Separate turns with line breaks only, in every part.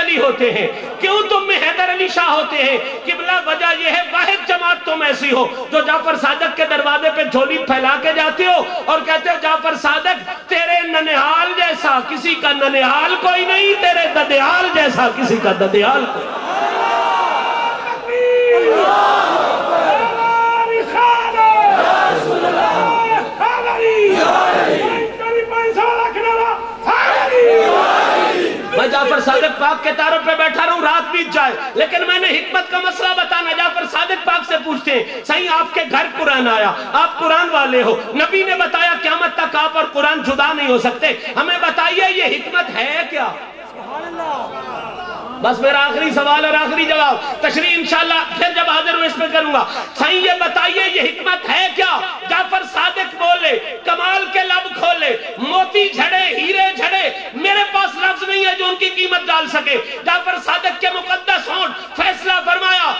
علی ہوتے ہیں؟ کیوں تم میں حیدر علی شاہ ہوتے ہیں؟ قبلہ وجہ یہ ہے واحد جماعت تم ایسی ہو جو جعفر صادق کے دروازے پہ جھولی پھیلا کے جاتے ہو اور کہتے ہو جعفر صادق تیرے ننہال جیسا کسی کا ننہال کوئی نہیں، تیرے ددیال جیسا کسی کا ددیال کوئی نہیں۔ میں جعفر صادق پاک کے تاروں پہ بیٹھا رہوں، رات بیت جائے، لیکن میں نے حکمت کا مسئلہ بتانا۔ جعفر صادق پاک سے پوچھتے ہیں صحیح آپ کے گھر قرآن آیا، آپ قرآن والے ہو، نبی نے بتایا قیامت تک آپ اور قرآن جدا نہیں ہو سکتے، ہمیں بتائیے یہ حکمت ہے کیا؟ بس میرا آخری سوال اور آخری جواب، تشریح انشاءاللہ پھر جب حاضر ہوں اس پہ کروں گا۔ صحیح یہ بتائیے یہ حکمت ہے کیا؟ جعفر صادق بولے، کمال کے لب کھولے، موتی جھڑے، ہیرے جھڑے، میرے پاس لفظ نہیں ہے جو ان کی قیمت ڈال سکے۔ جعفر صادق کے مقدس ہونٹ فیصلہ فرمایا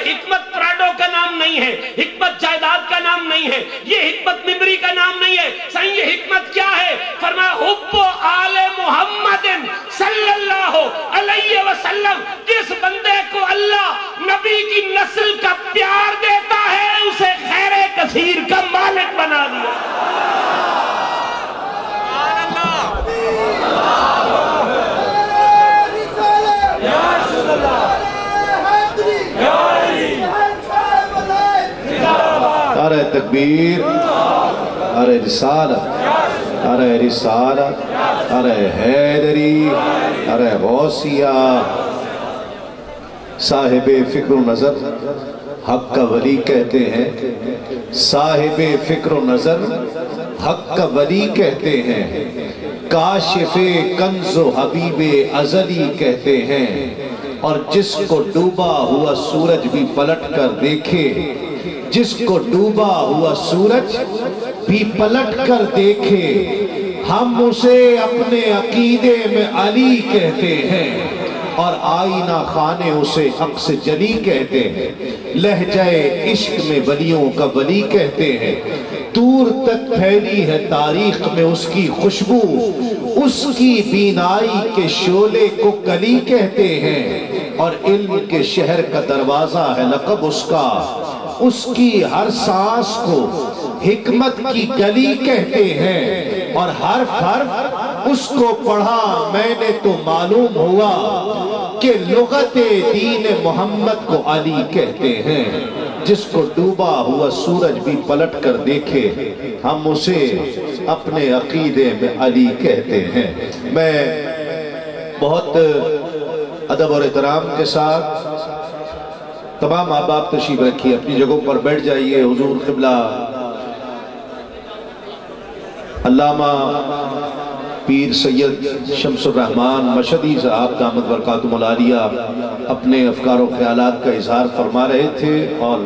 حکمت پراڈو کا نام نہیں ہے، حکمت جائیداد کا نام نہیں ہے، یہ حکمت ممبری کا نام نہیں ہے۔ صحیح یہ حکمت کیا ہے؟ فرمایا حب آل محمد صلی اللہ علیہ وسلم، جس بندے کو اللہ نبی کی نسل کا پیار دیتا ہے اسے خیر کثیر کا مالک بنا دیا۔
ارے تکبیر، ارے رسالت، ارے رسالت، ارے حیدری، ارے غوثیہ۔ صاحب فکر و نظر حق کا ولی کہتے ہیں، صاحب فکر و نظر حق کا ولی کہتے ہیں، کاشف کنز و حبیب ازلی کہتے ہیں، اور جس کو ڈوبا ہوا سورج بھی پلٹ کر دیکھے، جس کو ڈوبا ہوا سورج بھی پلٹ کر دیکھے، ہم اسے اپنے عقیدے میں علی کہتے ہیں، اور آئینہ خانے اسے عکس جلی کہتے ہیں، لہجہ عشق میں ولیوں کا ولی کہتے ہیں، دور تک پھیلی ہے تاریخ میں اس کی خوشبو، اس کی بینائی کے شعلے کو کلی کہتے ہیں، اور علم کے شہر کا دروازہ ہے لقب اس کا، اس کی ہر سانس کو حکمت کی گلی کہتے ہیں، اور حرف حرف اس کو پڑھا میں نے تو معلوم ہوا کہ لغت دین محمد کو علی کہتے ہیں، جس کو ڈوبا ہوا سورج بھی پلٹ کر دیکھے، ہم اسے اپنے عقیدے میں علی کہتے ہیں۔ میں بہت ادب اور احترام کے ساتھ تمام احباب تشریف رکھیے، اپنی جگہوں پر بیٹھ جائیے۔ حضور قبلہ علامہ پیر سید شمس الرحمن مشہدی صاحب دامت برکاتہم العالیہ اپنے افکار و خیالات کا اظہار فرما رہے تھے، اور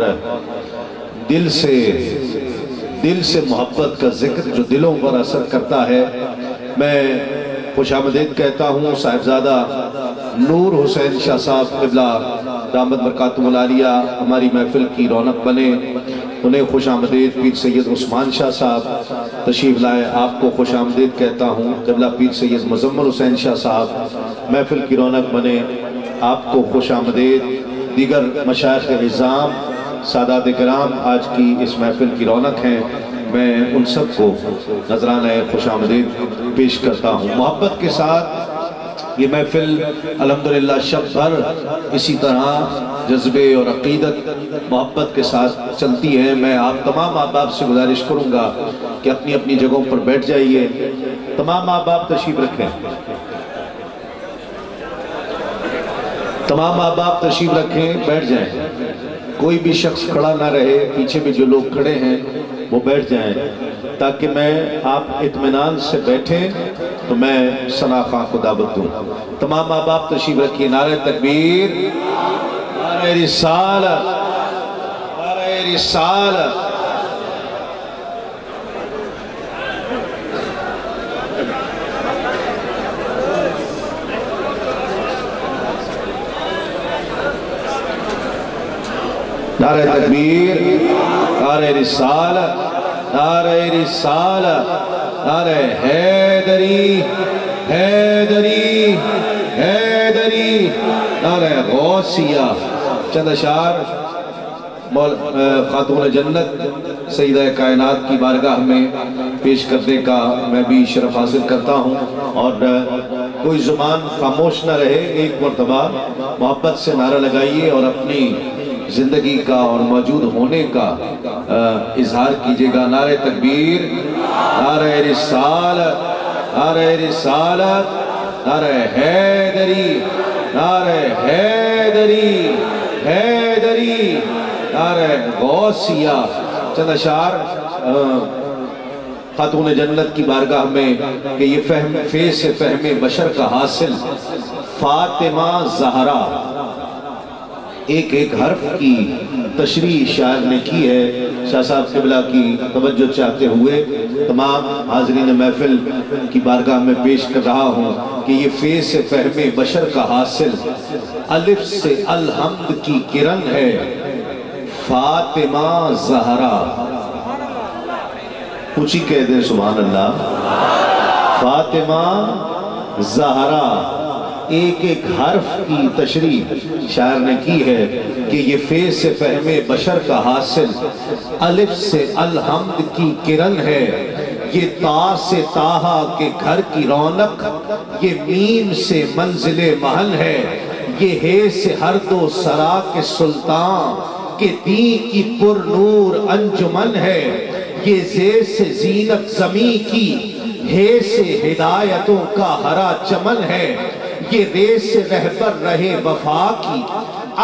دل سے محبت کا ذکر جو دلوں پر اثر کرتا ہے۔ میں خوش آمدید کہتا ہوں صاحبزادہ نور حسین شاہ صاحب قبلہ دامت برکاتہم العالیہ ہماری محفل کی رونق بنے، انہیں خوش آمدید۔ پیر سید عثمان شاہ صاحب تشریف لائے، آپ کو خوش آمدید کہتا ہوں۔ قبلہ پیر سید مزمل حسین شاہ صاحب محفل کی رونق بنے، آپ کو خوش آمدید۔ دیگر مشائخ عظام سادات کرام آج کی اس محفل کی رونق ہیں، میں ان سب کو نذرانہ خوش آمدید پیش کرتا ہوں۔ محبت کے ساتھ یہ محفل الحمدللہ شب بھر اسی طرح جذبے اور عقیدت محبت کے ساتھ چلتی ہے۔ میں آپ تمام احباب سے گزارش کروں گا کہ اپنی اپنی جگہوں پر بیٹھ جائیے، تمام احباب تشریف رکھیں، تمام احباب تشریف رکھیں، بیٹھ جائیں، کوئی بھی شخص کھڑا نہ رہے، پیچھے بھی جو لوگ کھڑے ہیں وہ بیٹھ جائیں تاکہ میں آپ اطمینان سے بیٹھیں تو میں ثنا خان کو دعوت دوں۔ تمام احباب تشریف رکھیے، نعرہ تکبیر، نعرہ رسالت، نعرہ رسالت۔ نعرہ تکبیر، نعرہ رسالت، نعرہ رسالت، نعرہ حیدری، حیدری، حیدری۔ غوثیہ چند اشعار خاتون جنت سیدہ کائنات کی بارگاہ میں پیش کرنے کا میں بھی شرف حاصل کرتا ہوں، اور کوئی زبان خاموش نہ رہے، ایک مرتبہ محبت سے نعرہ لگائیے اور اپنی زندگی کا اور موجود ہونے کا اظہار کیجیے گا۔ نعرہ تکبیر، نعرہ رسالت، نعرہ رسالت، نعرہ حیدری، نعرہ حیدری، حیدری، نعرہ غوثیہ۔ چند اشعار خاتون جنت کی بارگاہ میں کہ یہ فہم فیض سے فہم بشر کا حاصل فاطمہ زہرا، ایک ایک حرف کی تشریح شاعر نے کی ہے۔ شاہ صاحب قبلہ کی توجہ چاہتے ہوئے تمام حاضرین محفل کی بارگاہ میں پیش کر رہا ہوں کہ یہ فیض سے فہم بشر کا حاصل الف سے الحمد کی کرن ہے فاطمہ زہرا۔ اونچی کہہ دیں سبحان اللہ۔ فاطمہ زہرا، ایک ایک حرف کی تشریح شاعر نے کی ہے کہ یہ فیض سے فہم بشر کا حاصل الف سے الحمد کی کرن ہے، یہ تا سے طٰہٰ کے گھر کی رونق، یہ میم سے منزل محل ہے، یہ ہے سے ہر دو سرا کے سلطان کہ دین کی پر نور انجمن ہے، یہ زے سے زینت زمین کی ہے سے ہدایتوں کا ہرا چمن ہے، یہ رے سے رہبر رہے وفا کی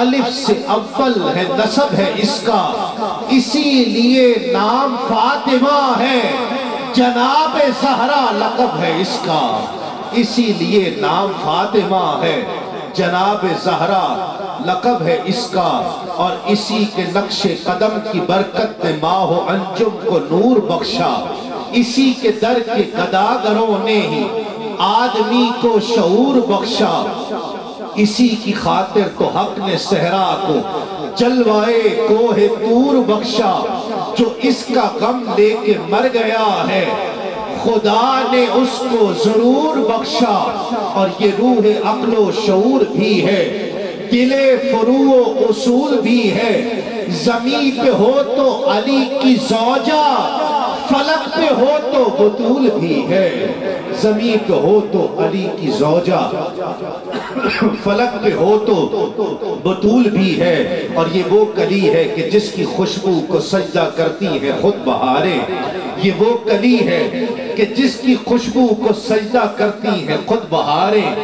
الف سے اول ہے نسب ہے اس کا، اسی لیے نام فاطمہ ہے جناب زہرا لقب ہے اس کا، اسی لیے نام فاطمہ ہے جناب زہرا لقب ہے اس کا، اور اسی کے نقش قدم کی برکت نے ماہ و انجم کو نور بخشا، اسی کے در کے گداگروں نے ہی آدمی کو شعور بخشا، اسی کی خاطر تو حق نے صحرا کو جلوائے کوہ طور بخشا، جو اس کا غم لے کے مر گیا ہے خدا نے اس کو ضرور بخشا، اور یہ روح عقل و شعور بھی ہے، دل فروع و اصول بھی ہے، زمین پہ ہو تو علی کی زوجہ، فلک پہ ہو تو بطول بھی ہے، زمین پہ ہو تو علی کی زوجہ، فلک پہ ہو تو بطول بھی ہے، اور یہ وہ کلی ہے کہ جس کی خوشبو کو سجدہ کرتی ہے خود بہاریں، یہ وہ کلی ہے کہ جس کی خوشبو کو سجدہ کرتی ہے خود بہاریں،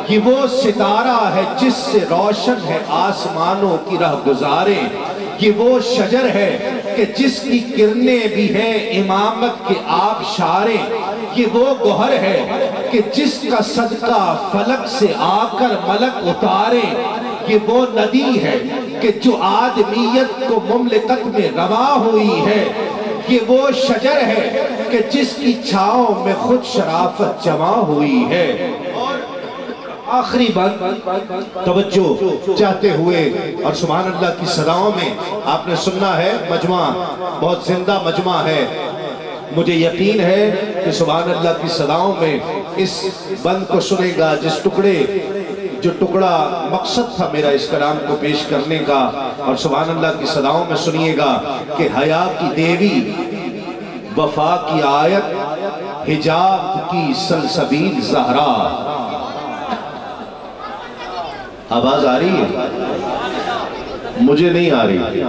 یہ وہ ستارہ ہے جس سے روشن ہے آسمانوں کی راہ گزاریں، یہ وہ شجر ہے کہ جس کی کرنیں بھی ہیں امامت کے آبشاریں، یہ وہ گوہر ہے کہ جس کا صدقہ فلک سے آ کر ملک اتاریں، یہ وہ ندی ہے کہ جو آدمیت کو مملکت میں رواں ہوئی ہے، یہ وہ شجر ہے کہ جس کی چھاؤں میں خود شرافت جمع ہوئی ہے۔ اور آخری بات توجہ چاہتے ہوئے اور سبحان اللہ کی صداؤں میں آپ نے سننا ہے، مجمع بہت زندہ مجمع ہے، مجھے یقین ہے کہ سبحان اللہ کی صداؤں میں اس بند کو سنے گا جو ٹکڑا مقصد تھا میرا اس کلام کو پیش کرنے کا، اور سبحان اللہ کی صداؤں میں سنیے گا کہ حیا کی دیوی، وفا کی آیت، حجاب کی سلسبیل زہرا۔ آواز آ رہی ہے؟ مجھے نہیں آ رہی۔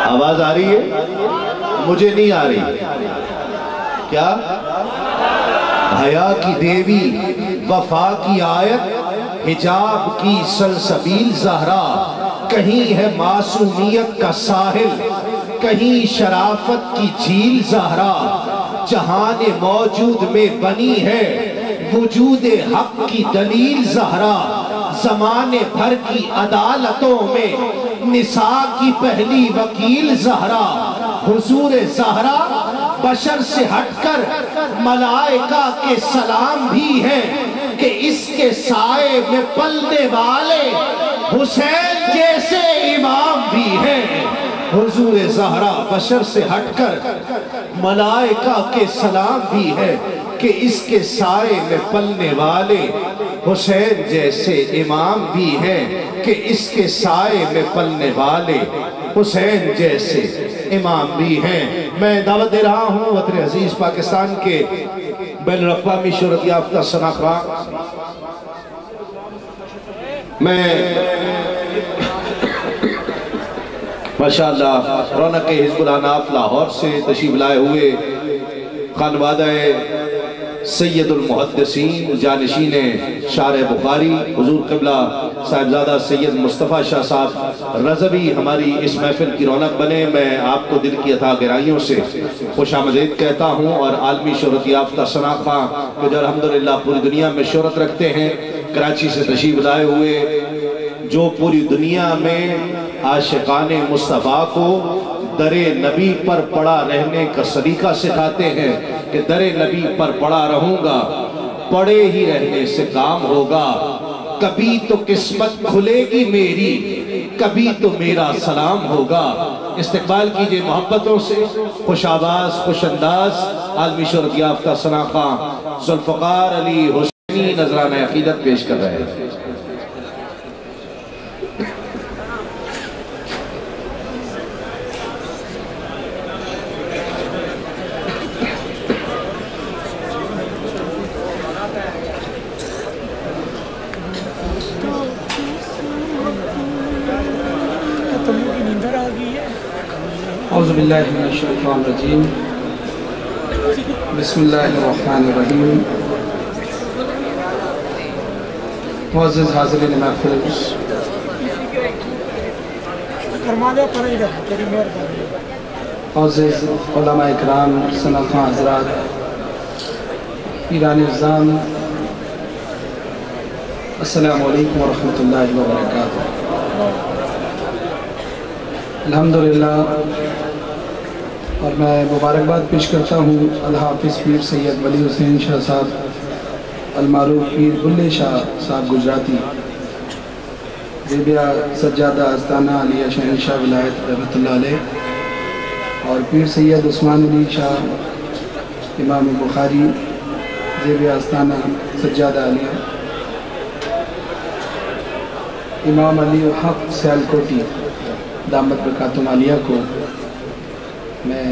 آواز آ رہی ہے؟ مجھے نہیں آ رہی۔ کیا؟ حیا کی دیوی، وفا کی آیت، حجاب کی سلسبیل زہرا، کہیں ہے معصومیت کا ساحل، کہیں شرافت کی جھیل زہرا، جہان موجود میں بنی ہے وجود حق کی دلیل زہرا، زمانے بھر کی عدالتوں میں نساء کی پہلی وکیل زہرا، حضور زہرا بشر سے ہٹ کر ملائکہ کے سلام بھی ہے کہ اس کے سائے میں پلنے والے حسین جیسے امام بھی ہے۔ حضور زہرا بشر سے ہٹ کر ملائکہ کے سلام بھی ہے کہ اس کے سائے میں پلنے والے حسین جیسے امام بھی ہیں کہ اس کے سائے میں پلنے والے حسین جیسے امام بھی ہیں۔ میں دعوت دے رہا ہوں وطن عزیز پاکستان کے بین الاقوامی شہرت یافتہ شناخواں، میں ماشاءاللہ رونق حزب الاناف لاہور سے تشریف لائے ہوئے خانوادہ سید المحدثین جانشین شارع بخاری حضور قبلہ صاحبزادہ سید مصطفیٰ شاہ صاحب رضوی ہماری اس محفل کی رونق بنے۔ میں آپ کو دل کی عطا گرائیوں سے خوش آمدید کہتا ہوں، اور عالمی شہرت یافتہ شناخواں کہ جو الحمدللہ پوری دنیا میں شہرت رکھتے ہیں، کراچی سے تشریف لائے ہوئے، جو پوری دنیا میں عاشقان مصطفیٰ کو در نبی پر پڑا رہنے کا سلیقہ سکھاتے ہیں کہ در نبی پر پڑا رہوں گا، پڑے ہی رہنے سے کام ہوگا، کبھی تو قسمت کھلے گی میری، کبھی تو میرا سلام ہوگا۔ استقبال کیجئے محبتوں سے خوش آواز خوش انداز عالمی شہرت یافتہ شناخواں ذوالفقار علی حسینی نذرانہ عقیدت پیش کر رہے ہیں۔
اعوذ باللہ من الشیطان الرجیم، بسم اللہ الرحمن الرحیم۔ معزز حاضرین محفل، معزز علماء اکرام، شناخواں حضرات، پیران اعظام، السلام علیکم ورحمۃ اللہ وبرکاتہ۔ الحمدللہ، اور میں مبارکباد پیش کرتا ہوں الحافظ پیر سید ولی حسین شاہ صاحب المعروف پیر بلے شاہ صاحب گجراتی، زیبیہ سجادہ آستانہ علیہ شہنشاہ ولایت رحمۃ اللہ علیہ، اور پیر سید عثمان علی شاہ امام بخاری، زیبیہ آستانہ سجادہ علیہ، امام علی حق سیالکوٹی دامت برکاتہم عالیہ کو میں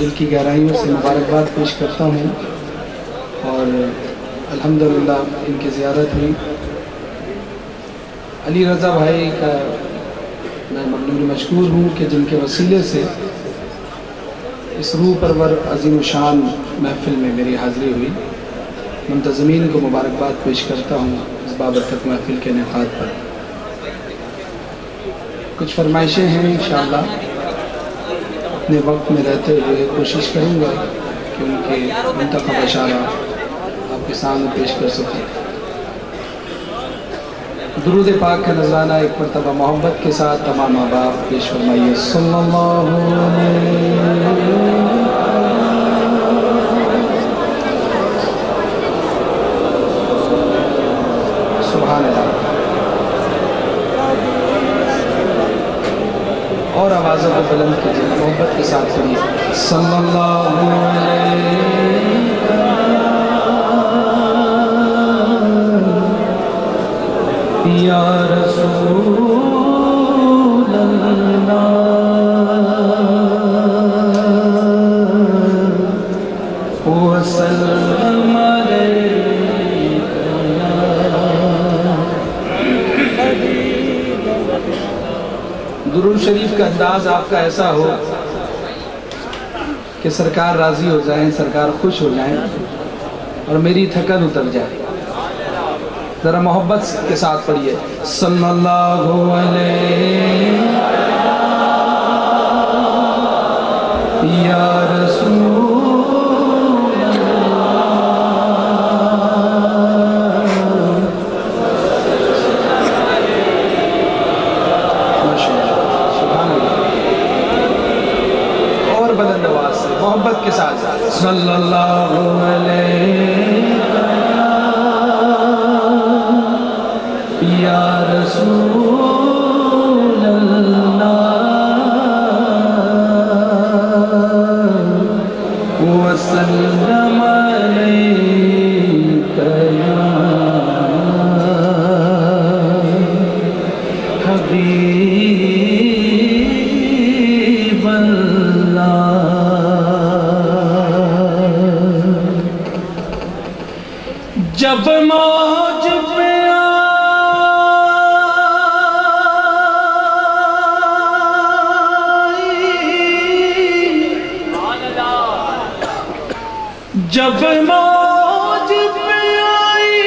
دل کی گہرائیوں سے مبارکباد پیش کرتا ہوں، اور الحمدللہ ان کی زیارت ہوئی۔ علی رضا بھائی کا میں ممنون مشکور ہوں کہ جن کے وسیلے سے اس روح پرور عظیم و شان محفل میں میری حاضری ہوئی۔ منتظمین کو مبارکباد پیش کرتا ہوں اس بابرکت محفل کے انعقاد پر۔ کچھ فرمائشیں ہیں انشاءاللہ، اپنے وقت میں رہتے ہوئے کوشش کروں گا کہ ان کے منتخب اشارہ آپ کے سامنے پیش کر سکیں۔ درود پاک کا نذرانہ ایک مرتبہ محبت کے ساتھ تمام احباب پیش فرمائیے۔ صلی اللہ علیہ سبحان اللہ، اور آوازوں کو بلند کیجئے، محبت کے ساتھ پڑھیے۔ صلی اللہ علیہ یا رسول اللہ وسلم درود شریف کا انداز آپ کا ایسا ہو کہ سرکار راضی ہو جائیں، سرکار خوش ہو جائیں اور میری تھکن اتر جائے۔ ذرا محبت کے ساتھ پڑھیے۔ صلی اللہ علیہ یا رسول محبت کے ساتھ صلی اللہ علیہ یا رسول اللہ وسلم علیہ حبیب اللہ جب موج پہ جب موج پہ آئی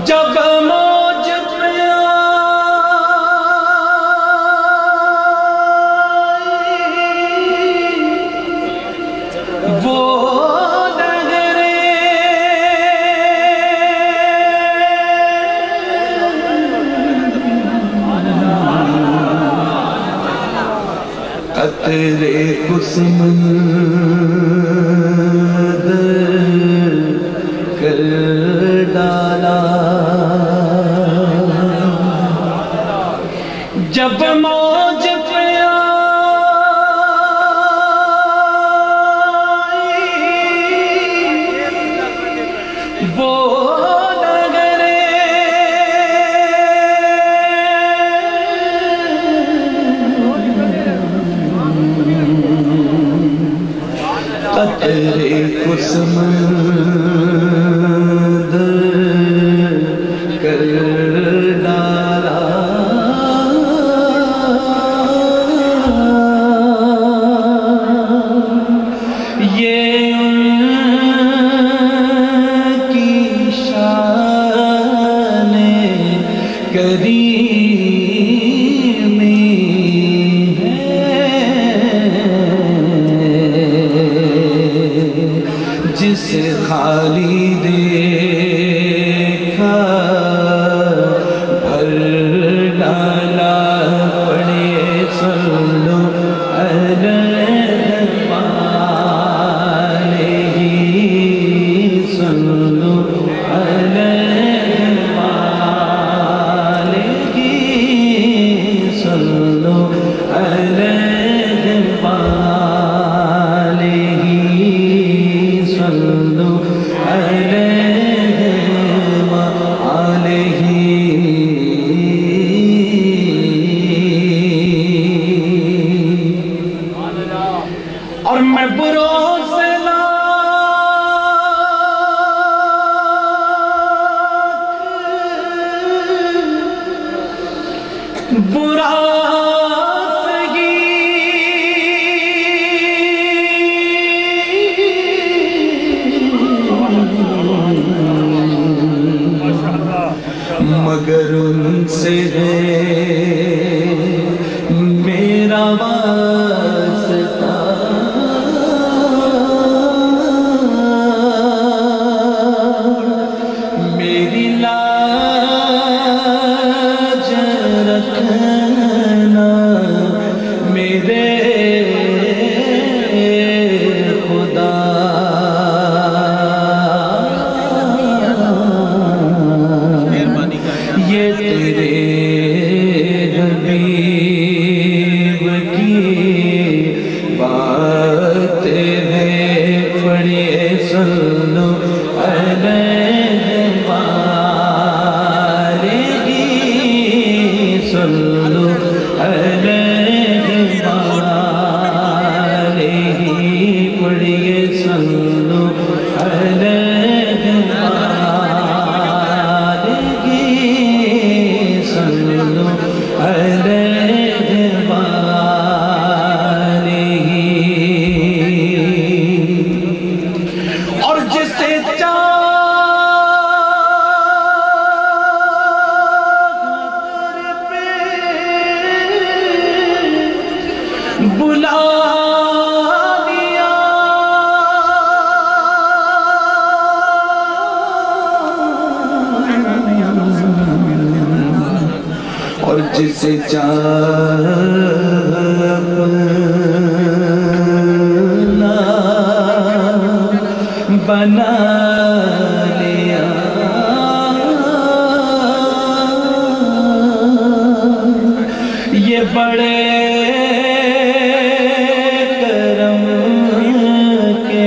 جب موج پہ آئی وہ قطرے کو سمندر کر ڈالا جب موج پہ آئی وہ قطرے کو سمندر کر ڈالا یہ ان کی شان کریمی جسے خالی دیکھا بھر ڈالا پڑے صلو علیہ وآلہ صلو علیہ وآلہ صلو علیہ وآلہ صلو علیہ وآلہ اور میں بروں سے لاکھ برا مگر ان سے ہے میرا واسطہ میری لاج رکھنا میرے خدا یہ تیرے حبیب کی بات ہے پڑھیے صلو علیہ وآلہ صلو علیہ وآلہ پڑھیے صلو علیہ صلو علیہ وآلہ اور جسے چادر پہ بلا لیا اور جسے چاہنا بنا لیا یہ بڑے کرم کے